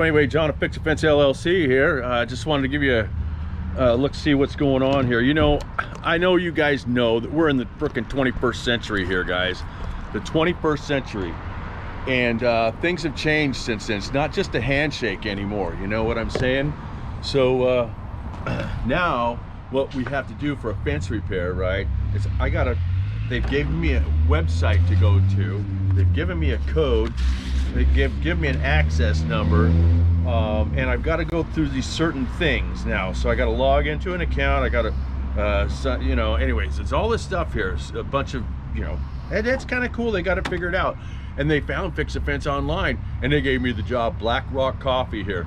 Anyway, John of Fix a Fence LLC here. Just wanted to give you a look, see what's going on here. You know, I know you guys know that we're in the frickin' 21st century here, guys. The 21st century. And things have changed since then. It's not just a handshake anymore, you know what I'm saying? So now what we have to do for a fence repair, right, is they've given me a website to go to. They've given me a code. They give me an access number, and I've got to go through these certain things now. So I got to log into an account. I got to, you know, anyways, it's all this stuff here. It's a bunch of, you know, and it's kind of cool. They got it figured out, and they found Fix a Fence online, and they gave me the job. Black Rock Coffee here.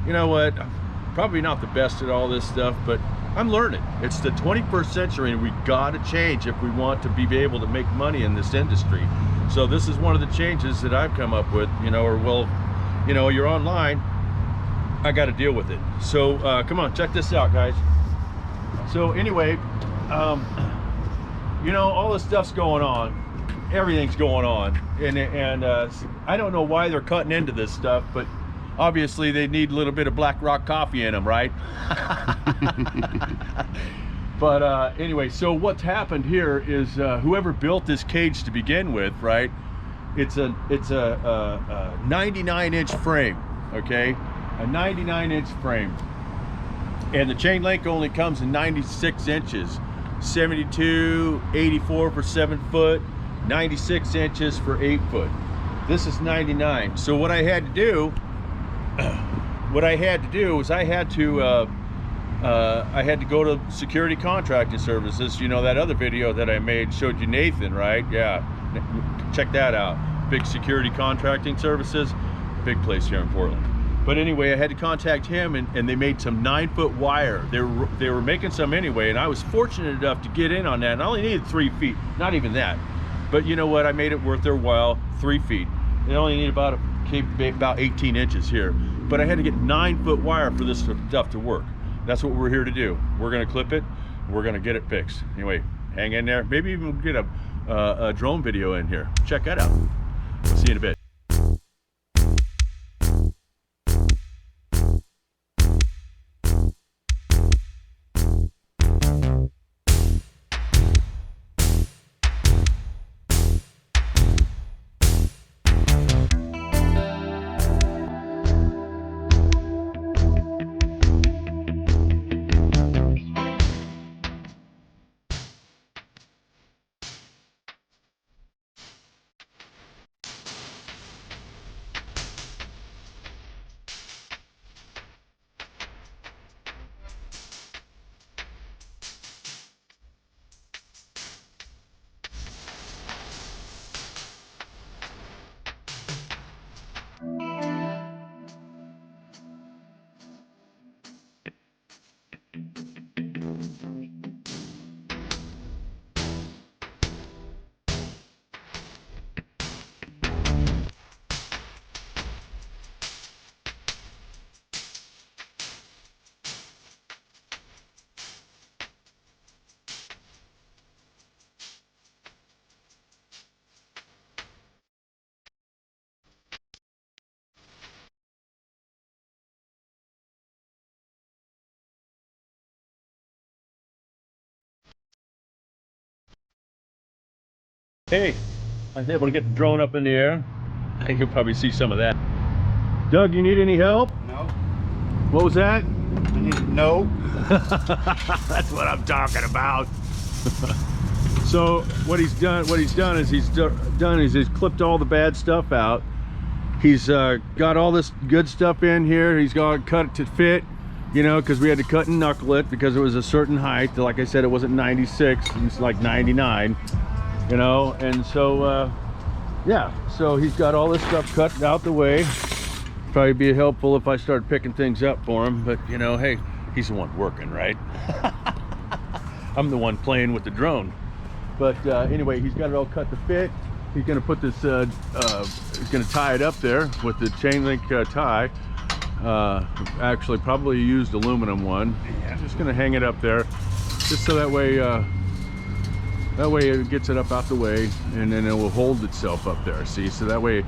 You know what? I'm probably not the best at all this stuff, but I'm learning. It's the 21st century, and we got to change if we want to be able to make money in this industry. So this is one of the changes that I've come up with, you know, or well, you know, you're online, I got to deal with it. So come on, check this out, guys. So anyway, you know, all this stuff's going on, everything's going on, and I don't know why they're cutting into this stuff, but obviously they need a little bit of Black Rock coffee in them, right? But anyway, so what's happened here is whoever built this cage to begin with, right? It's a 99-inch frame, okay? A 99-inch frame, and the chain link only comes in 96 inches, 72, 84 for 7 foot, 96 inches for 8 foot. This is 99. So what I had to do, was I had to go to security contracting services. You know, that other video that I made showed you Nathan, right? Yeah, check that out. Big security contracting services, big place here in Portland. But anyway, I had to contact him, and they made some 9-foot wire. They were making some anyway, and I was fortunate enough to get in on that, and I only needed 3 feet, not even that. But you know what, I made it worth their while. 3 feet. They only need about 18 inches here. But I had to get 9-foot wire for this stuff to work. That's what we're here to do. We're gonna clip it, we're gonna get it fixed. Anyway, hang in there. Maybe even get a drone video in here. Check that out. See you in a bit. Hey, I was able to get the drone up in the air. You'll probably see some of that. Doug, you need any help? No. What was that? I need no. That's what I'm talking about. So what he's done is he's clipped all the bad stuff out. He's got all this good stuff in here. He's got cut it to fit, you know, because we had to cut and knuckle it because it was a certain height. Like I said, it wasn't 96, it's like 99. You know, and so yeah, so he's got all this stuff cut out the way. Probably be helpful if I started picking things up for him, but you know, hey, he's the one working, right? I'm the one playing with the drone. But anyway, he's got it all cut to fit. He's gonna put this he's gonna tie it up there with the chain link tie. Actually probably a used aluminum one. Yeah. Just gonna hang it up there just so that way it gets it up out the way, and then it will hold itself up there. See, so that way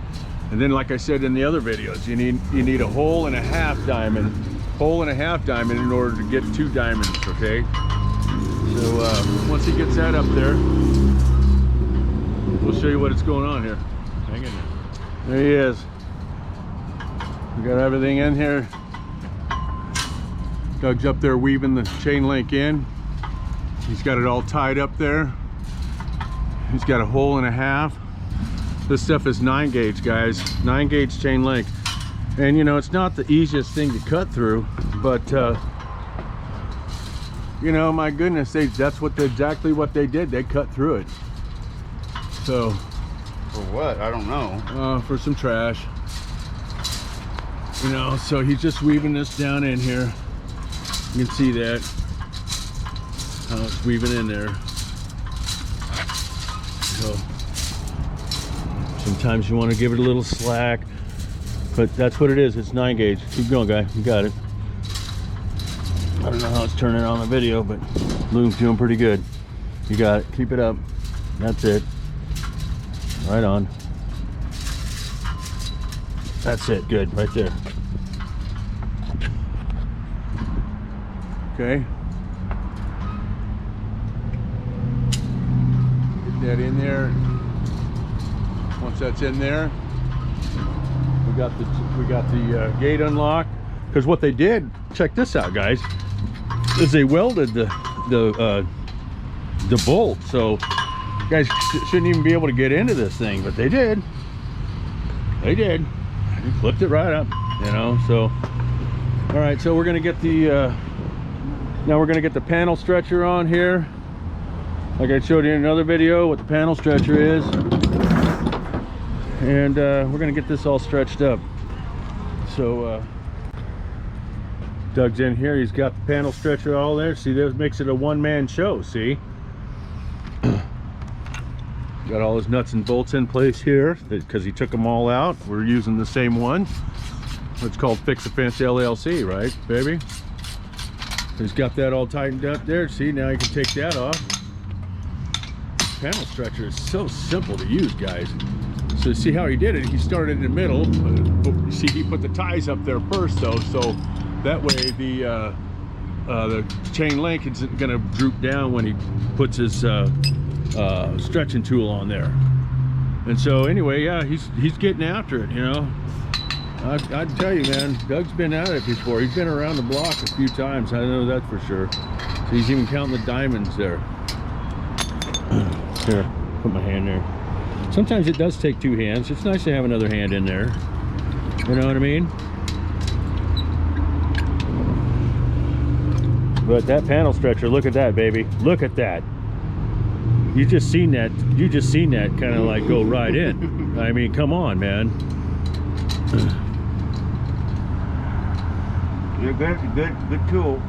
And then, like I said in the other videos, you need a hole and a half diamond, in order to get 2 diamonds. Okay. So once he gets that up there, we'll show you what's going on here. Hang in there. There he is. We got everything in here. Doug's up there weaving the chain link in. He's got it all tied up there. He's got a hole and a half. This stuff is 9 gauge, guys. 9 gauge chain link. And you know, it's not the easiest thing to cut through, but you know, my goodness, that's exactly what they did. They cut through it. So for what? I don't know. For some trash. You know, so he's just weaving this down in here. You can see that, how it's weaving in there. So sometimes you want to give it a little slack, but that's what it is. It's 9 gauge. Keep going, guy. You got it. I don't know how it's turning on the video, but loom's doing pretty good. You got it. Keep it up. That's it. Right on. That's it. Good. Right there. Okay. Get that in there. Once that's in there, we got the gate unlocked. Because what they did, check this out, guys, is they welded the bolt. So guys shouldn't even be able to get into this thing, but they did. They did. They flipped it right up, you know. So all right, so we're gonna get the now we're gonna get the panel stretcher on here, like I showed you in another video what the panel stretcher is, and we're gonna get this all stretched up. So Doug's in here. He's got the panel stretcher all there. See, that makes it a one-man show. See, got all his nuts and bolts in place here because he took them all out. We're using the same one. It's called Fix a Fence LLC, right, baby? He's got that all tightened up there. See, now you can take that off. Panel stretcher is so simple to use, guys. So see how he did it? He started in the middle. You see, he put the ties up there first, though, so that way the chain link isn't going to droop down when he puts his stretching tool on there. And so anyway, yeah, he's getting after it, you know. I'd tell you, man, Doug's been at it before. He's been around the block a few times. I know that for sure. So he's even counting the diamonds there. Here, put my hand there. Sometimes it does take 2 hands. It's nice to have another hand in there. You know what I mean? But that panel stretcher, look at that, baby. Look at that. You just seen that kind of like go right in. I mean, come on, man. You're good tool.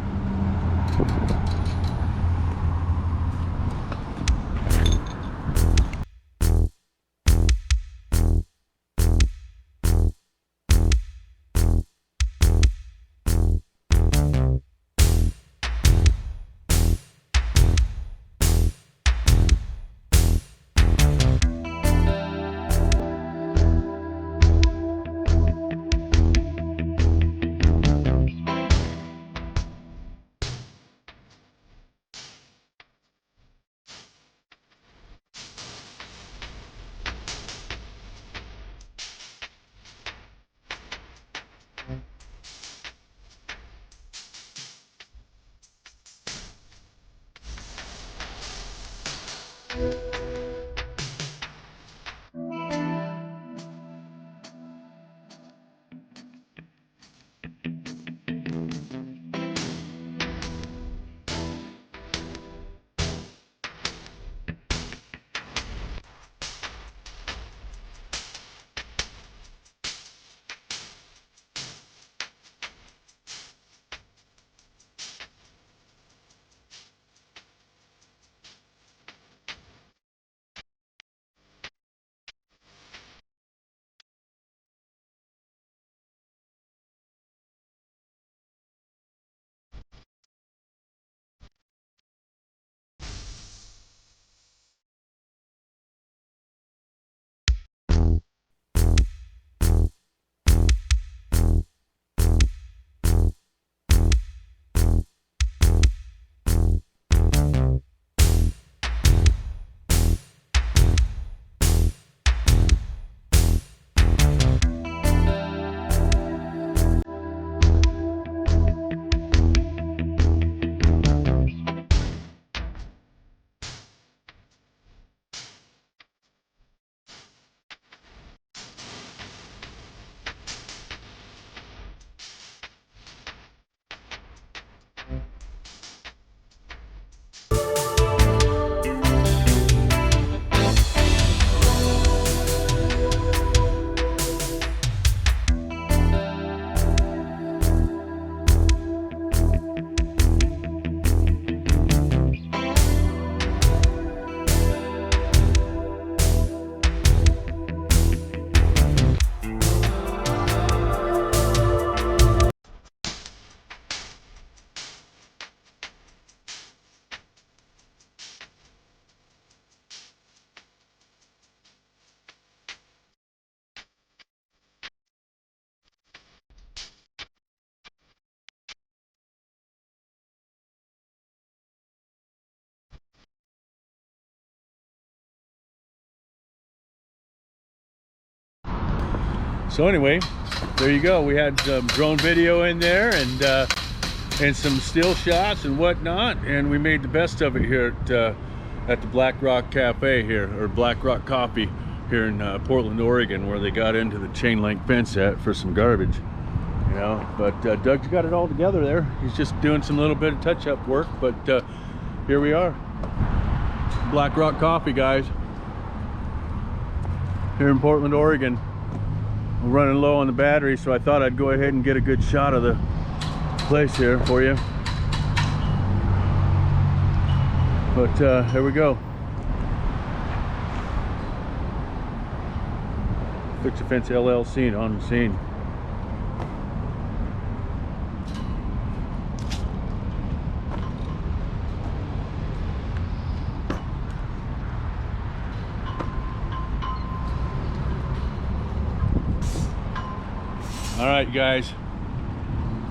So anyway, there you go. We had some drone video in there and some still shots and whatnot, and we made the best of it here at the Black Rock Cafe here, or Black Rock Coffee here in Portland, Oregon, where they got into the chain link fence at for some garbage, you know. But Doug's got it all together there. He's just doing some little bit of touch-up work, but here we are. Black Rock Coffee, guys, here in Portland, Oregon. We're running low on the battery, so I thought I'd go ahead and get a good shot of the place here for you. But here we go. Fix a Fence LLC on the scene. All right, guys,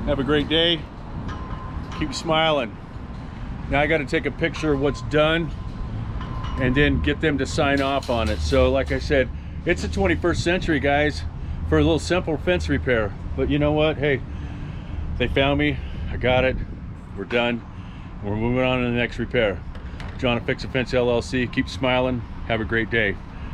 have a great day. Keep smiling. Now I got to take a picture of what's done and then get them to sign off on it. So like I said, it's the 21st century, guys, for a little simple fence repair. But you know what? Hey, they found me. I got it. We're done. We're moving on to the next repair. John at Fix a Fence LLC. Keep smiling. Have a great day.